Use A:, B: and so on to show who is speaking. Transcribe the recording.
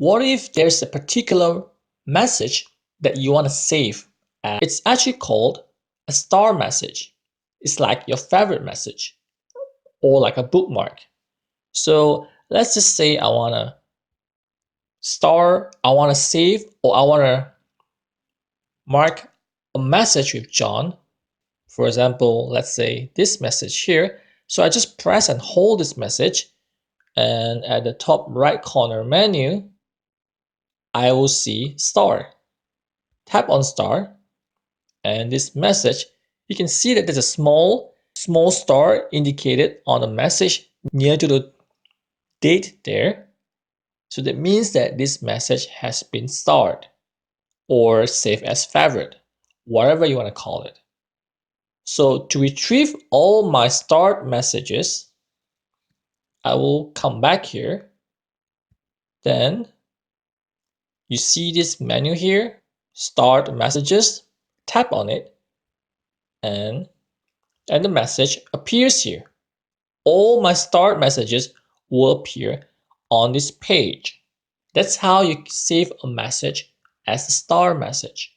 A: what if there's a particular message that you want to save? It's actually called a star message. It's like your favorite message or like a bookmark. So let's just say I want to save, or I want to mark a message with John. For example, let's say this message here. So I just press and hold this message, and at the top right corner menu, I will see star. Tap on star, and this message, you can see that there's a small star indicated on the message near to the date there. So that means that this message has been starred or saved as favorite, whatever you want to call it. So to retrieve all my starred messages, I will come back here. Then you see this menu here, starred messages. Tap on it, and the message appears here. All my starred messages will appear on this page. That's how you save a message as a star message.